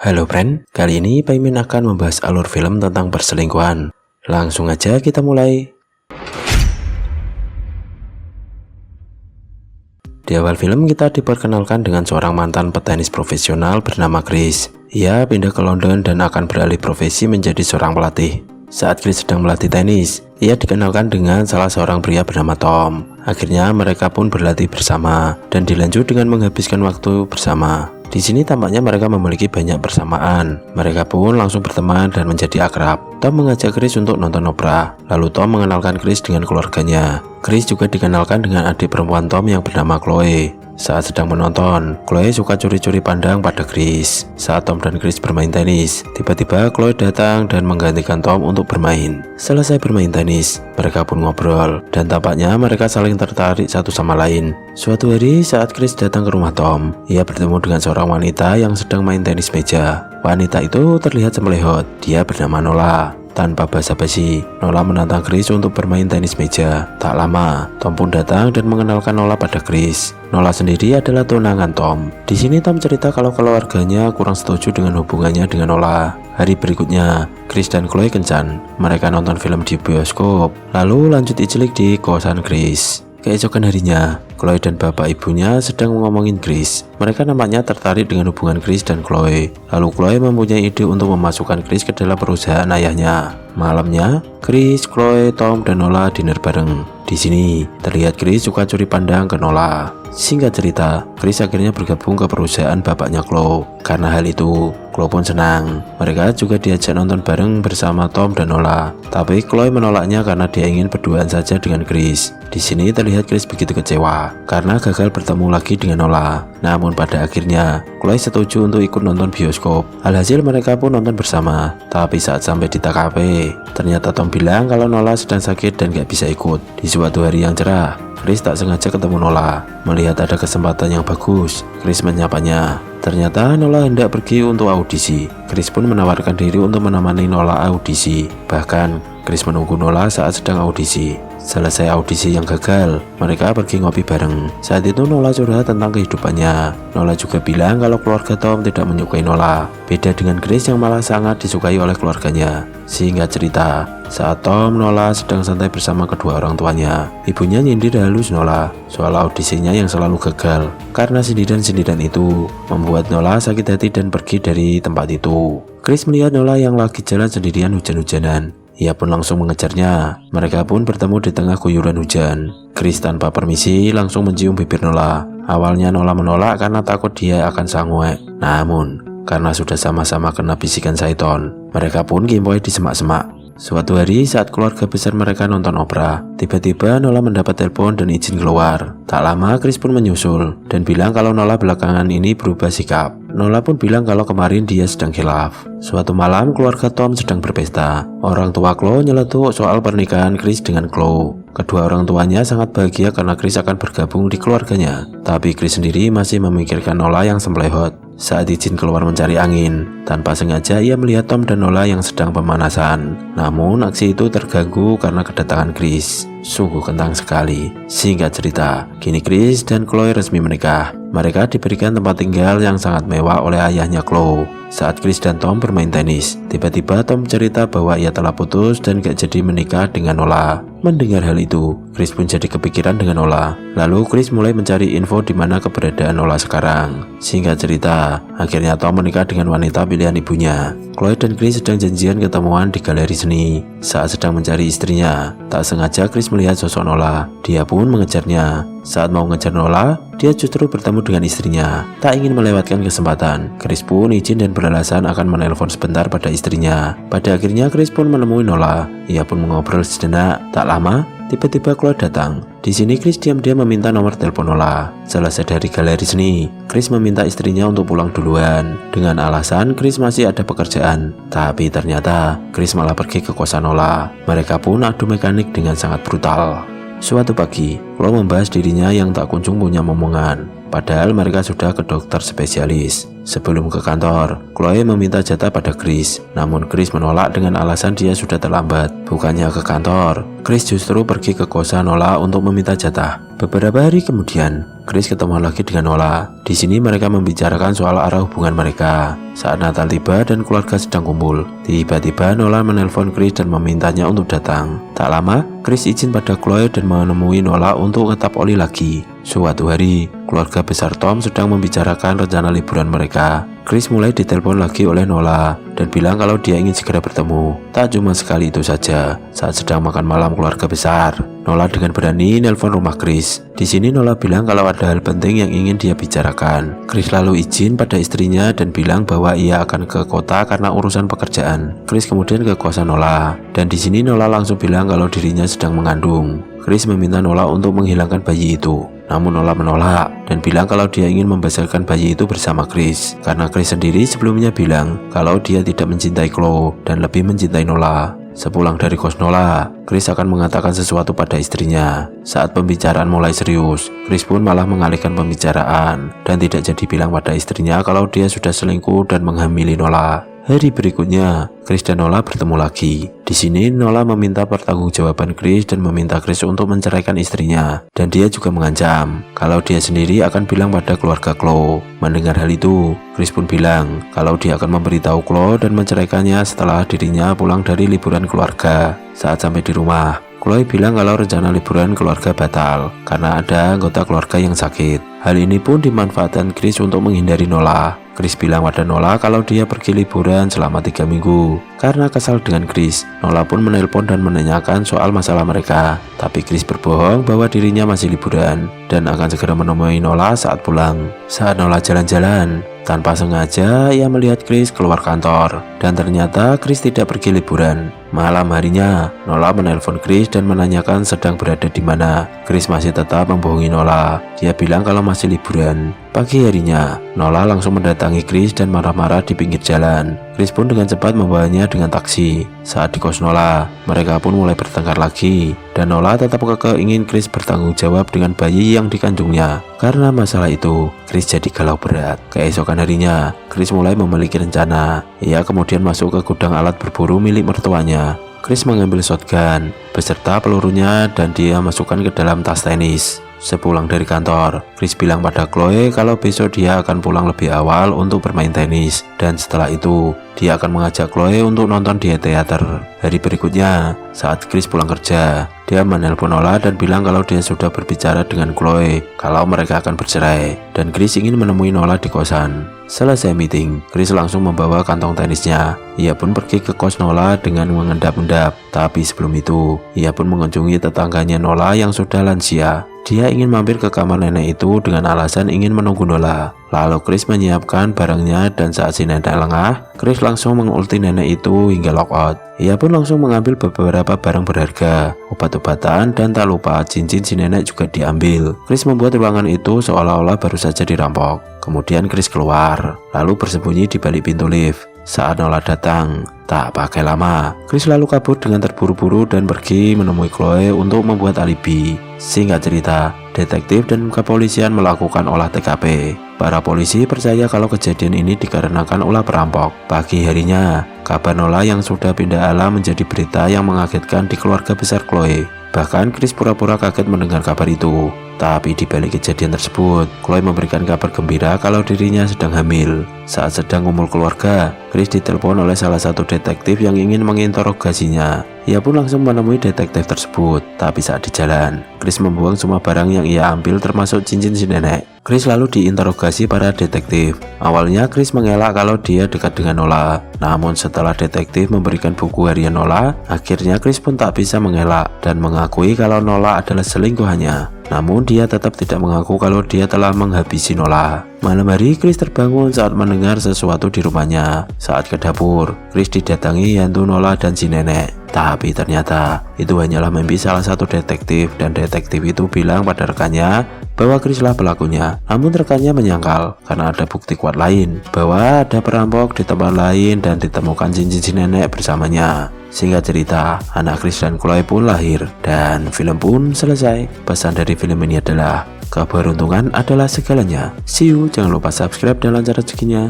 Halo friend, kali ini Pak Imin akan membahas alur film tentang perselingkuhan. Langsung aja kita mulai. Di awal film kita diperkenalkan dengan seorang mantan petenis profesional bernama Chris. Ia pindah ke London dan akan beralih profesi menjadi seorang pelatih. Saat Chris sedang melatih tenis, ia dikenalkan dengan salah seorang pria bernama Tom. Akhirnya mereka pun berlatih bersama dan dilanjut dengan menghabiskan waktu bersama. Di sini tampaknya mereka memiliki banyak persamaan. Mereka pun langsung berteman dan menjadi akrab. Tom mengajak Chris untuk nonton opera. Lalu Tom mengenalkan Chris dengan keluarganya. Chris juga dikenalkan dengan adik perempuan Tom yang bernama Chloe. Saat sedang menonton, Chloe suka curi-curi pandang pada Chris. Saat Tom dan Chris bermain tenis, tiba-tiba Chloe datang dan menggantikan Tom untuk bermain. Selesai bermain tenis, mereka pun ngobrol dan tampaknya mereka saling tertarik satu sama lain. Suatu hari saat Chris datang ke rumah Tom, ia bertemu dengan seorang wanita yang sedang main tenis meja. Wanita itu terlihat sembelihot. Dia bernama Nola. Tanpa basa-basi, Nola menantang Chris untuk bermain tenis meja. Tak lama, Tom pun datang dan mengenalkan Nola pada Chris. Nola sendiri adalah tunangan Tom. Di sini Tom cerita kalau keluarganya kurang setuju dengan hubungannya dengan Nola. Hari berikutnya, Chris dan Chloe kencan. Mereka nonton film di bioskop, lalu lanjut icelik di kosan Chris. Keesokan harinya, Chloe dan bapak ibunya sedang ngomongin Chris. Mereka nampaknya tertarik dengan hubungan Chris dan Chloe. Lalu Chloe mempunyai ide untuk memasukkan Chris ke dalam perusahaan ayahnya. Malamnya, Chris, Chloe, Tom, dan Nola dinner bareng. Di sini, terlihat Chris suka curi pandang ke Nola. Singkat cerita, Chris akhirnya bergabung ke perusahaan bapaknya Chloe. Karena hal itu, Chloe pun senang. Mereka juga diajak nonton bareng bersama Tom dan Nola. Tapi Chloe menolaknya karena dia ingin berduaan saja dengan Chris. Di sini terlihat Chris begitu kecewa karena gagal bertemu lagi dengan Nola. Namun pada akhirnya, Chloe setuju untuk ikut nonton bioskop. Alhasil mereka pun nonton bersama. Tapi saat sampai di TKP, ternyata Tom bilang kalau Nola sedang sakit dan gak bisa ikut. Di suatu hari yang cerah, Chris tak sengaja ketemu Nola. Melihat ada kesempatan yang bagus, Chris menyapanya. Ternyata Nola hendak pergi untuk audisi. Chris pun menawarkan diri untuk menemani Nola audisi. Bahkan, Chris menunggu Nola saat sedang audisi. Selesai audisi yang gagal, mereka pergi ngopi bareng. Saat itu Nola curhat tentang kehidupannya. Nola juga bilang kalau keluarga Tom tidak menyukai Nola. Beda dengan Chris yang malah sangat disukai oleh keluarganya. Singkat cerita, saat Tom, Nola sedang santai bersama kedua orang tuanya, ibunya nyindir halus Nola soal audisinya yang selalu gagal. Karena sindiran-sindiran itu membuat Nola sakit hati dan pergi dari tempat itu. Chris melihat Nola yang lagi jalan sendirian hujan-hujanan. Ia pun langsung mengejarnya. Mereka pun bertemu di tengah guyuran hujan. Chris tanpa permisi langsung mencium bibir Nola. Awalnya Nola menolak karena takut dia akan sanguek. Namun, karena sudah sama-sama kena bisikan syaiton, mereka pun gimboi di semak-semak. Suatu hari saat keluarga besar mereka nonton opera, tiba-tiba Nola mendapat telepon dan izin keluar. Tak lama Chris pun menyusul dan bilang kalau Nola belakangan ini berubah sikap. Nola pun bilang kalau kemarin dia sedang khilaf. Suatu malam keluarga Tom sedang berpesta. Orang tua Chloe nyeletuk soal pernikahan Chris dengan Chloe. Kedua orang tuanya sangat bahagia karena Chris akan bergabung di keluarganya. Tapi Chris sendiri masih memikirkan Nola yang sembelihot. Saat izin keluar mencari angin, tanpa sengaja ia melihat Tom dan Nola yang sedang pemanasan. Namun aksi itu terganggu karena kedatangan Chris. Sungguh kentang sekali. Singkat cerita, kini Chris dan Chloe resmi menikah. Mereka diberikan tempat tinggal yang sangat mewah oleh ayahnya Chloe. Saat Chris dan Tom bermain tenis, tiba-tiba Tom cerita bahwa ia telah putus dan gak jadi menikah dengan Nola. Mendengar hal itu, Chris pun jadi kepikiran dengan Nola. Lalu Chris mulai mencari info di mana keberadaan Nola sekarang. Singkat cerita, akhirnya Tom menikah dengan wanita pilihan ibunya. Chloe dan Chris sedang janjian ketemuan di galeri seni. Saat sedang mencari istrinya, tak sengaja Chris melihat sosok Nola. Dia pun mengejarnya. Saat mau mengejar Nola, dia justru bertemu dengan istrinya. Tak ingin melewatkan kesempatan, Chris pun izin dan beralasan akan menelpon sebentar pada istrinya. Pada akhirnya Chris pun menemui Nola. Ia pun mengobrol sejenak. Tak lama, tiba-tiba Chloe datang. Di sini Chris diam-diam meminta nomor telepon Nola. Selesai dari galeri seni, Chris meminta istrinya untuk pulang duluan dengan alasan Chris masih ada pekerjaan. Tapi ternyata Chris malah pergi ke kosan Nola. Mereka pun adu mekanik dengan sangat brutal. Suatu pagi, Chloe membahas dirinya yang tak kunjung punya momongan. Padahal mereka sudah ke dokter spesialis. Sebelum ke kantor, Chloe meminta jatah pada Chris. Namun Chris menolak dengan alasan dia sudah terlambat. Bukannya ke kantor, Chris justru pergi ke kosan Nola untuk meminta jatah. Beberapa hari kemudian, Chris ketemu lagi dengan Nola. Di sini mereka membicarakan soal arah hubungan mereka. Saat Natal tiba dan keluarga sedang kumpul, tiba-tiba Nola menelpon Chris dan memintanya untuk datang. Tak lama, Chris izin pada Chloe dan menemui Nola untuk ngetap oli lagi. Suatu hari, keluarga besar Tom sedang membicarakan rencana liburan mereka. Chris mulai ditelepon lagi oleh Nola dan bilang kalau dia ingin segera bertemu. Tak cuma sekali itu saja, saat sedang makan malam keluarga besar, Nola dengan berani nelpon rumah Chris. Di sini Nola bilang kalau ada hal penting yang ingin dia bicarakan. Chris lalu izin pada istrinya dan bilang bahwa ia akan ke kota karena urusan pekerjaan. Chris kemudian ke kosan Nola dan di sini Nola langsung bilang kalau dirinya sedang mengandung. Chris meminta Nola untuk menghilangkan bayi itu. Namun Nola menolak dan bilang kalau dia ingin membesarkan bayi itu bersama Chris. Karena Chris sendiri sebelumnya bilang kalau dia tidak mencintai Chloe dan lebih mencintai Nola. Sepulang dari kos Nola, Chris akan mengatakan sesuatu pada istrinya. Saat pembicaraan mulai serius, Chris pun malah mengalihkan pembicaraan dan tidak jadi bilang pada istrinya kalau dia sudah selingkuh dan menghamili Nola. Hari berikutnya, Chris dan Nola bertemu lagi. Di sini Nola meminta pertanggungjawaban Chris dan meminta Chris untuk menceraikan istrinya. Dan dia juga mengancam kalau dia sendiri akan bilang pada keluarga Chloe. Mendengar hal itu, Chris pun bilang kalau dia akan memberitahu Chloe dan menceraikannya setelah dirinya pulang dari liburan keluarga. Saat sampai di rumah, Chloe bilang kalau rencana liburan keluarga batal karena ada anggota keluarga yang sakit. Hal ini pun dimanfaatkan Chris untuk menghindari Nola. Chris bilang pada Nola kalau dia pergi liburan selama 3 minggu. Karena kesal dengan Chris, Nola pun menelpon dan menanyakan soal masalah mereka. Tapi Chris berbohong bahwa dirinya masih liburan dan akan segera menemui Nola saat pulang. Saat Nola jalan-jalan, tanpa sengaja ia melihat Chris keluar kantor. Dan ternyata Chris tidak pergi liburan. Malam harinya, Nola menelpon Chris dan menanyakan sedang berada di mana. Chris masih tetap membohongi Nola. Dia bilang kalau masih liburan. Pagi harinya, Nola langsung mendatangi Chris dan marah-marah di pinggir jalan. Chris pun dengan cepat membawanya dengan taksi. Saat di kos Nola, mereka pun mulai bertengkar lagi. Dan Nola tetap kekeh ingin Chris bertanggung jawab dengan bayi yang dikandungnya. Karena masalah itu, Chris jadi galau berat. Keesokan harinya, Chris mulai memiliki rencana. Ia kemudian masuk ke gudang alat berburu milik mertuanya. Chris mengambil shotgun beserta pelurunya dan dia masukkan ke dalam tas tenis. Sepulang dari kantor, Chris bilang pada Chloe kalau besok dia akan pulang lebih awal untuk bermain tenis. Dan setelah itu, dia akan mengajak Chloe untuk nonton di teater. Hari berikutnya, saat Chris pulang kerja, dia menelpon Nola dan bilang kalau dia sudah berbicara dengan Chloe kalau mereka akan bercerai. Dan Chris ingin menemui Nola di kosan. Selesai meeting, Chris langsung membawa kantong tenisnya. Ia pun pergi ke kos Nola dengan mengendap-endap. Tapi sebelum itu, ia pun mengunjungi tetangganya Nola yang sudah lansia. Dia ingin mampir ke kamar nenek itu dengan alasan ingin menunggu Nola. Lalu Chris menyiapkan barangnya dan saat si nenek lengah, Chris langsung mengulti nenek itu hingga lockout. Ia pun langsung mengambil beberapa barang berharga, obat-obatan, dan tak lupa cincin si nenek juga diambil. Chris membuat ruangan itu seolah-olah baru saja dirampok. Kemudian Chris keluar, lalu bersembunyi di balik pintu lift. Saat Nola datang, tak pakai lama, Chris lalu kabur dengan terburu-buru dan pergi menemui Chloe untuk membuat alibi. Singkat cerita, detektif dan kepolisian melakukan olah TKP. Para polisi percaya kalau kejadian ini dikarenakan ulah perampok. Pagi harinya, kabar Nola yang sudah pindah alam menjadi berita yang mengagetkan di keluarga besar Chloe. Bahkan Chris pura-pura kaget mendengar kabar itu. Tapi di balik kejadian tersebut, Chloe memberikan kabar gembira kalau dirinya sedang hamil. Saat sedang ngumpul keluarga, Chris ditelepon oleh salah satu detektif yang ingin menginterogasinya. Ia pun langsung menemui detektif tersebut. Tapi saat di jalan, Chris membuang semua barang yang ia ambil termasuk cincin si nenek. Chris lalu diinterogasi para detektif. Awalnya Chris mengelak kalau dia dekat dengan Nola. Namun setelah detektif memberikan buku harian Nola, akhirnya Chris pun tak bisa mengelak dan mengakui kalau Nola adalah selingkuhannya. Namun dia tetap tidak mengaku kalau dia telah menghabisi Nola. Malam hari Chris terbangun saat mendengar sesuatu di rumahnya. Saat ke dapur, Chris didatangi hantu Nola dan si nenek. Tapi ternyata itu hanyalah mimpi salah satu detektif dan detektif itu bilang pada rekannya bahwa Chris lah pelakunya. Namun rekannya menyangkal karena ada bukti kuat lain bahwa ada perampok di tempat lain dan ditemukan cincin si nenek bersamanya. Singkat cerita, anak Chris dan Chloe pun lahir dan film pun selesai. Pesan dari film ini adalah Keberuntungan adalah segalanya. See you, jangan lupa subscribe dan lancar rezekinya.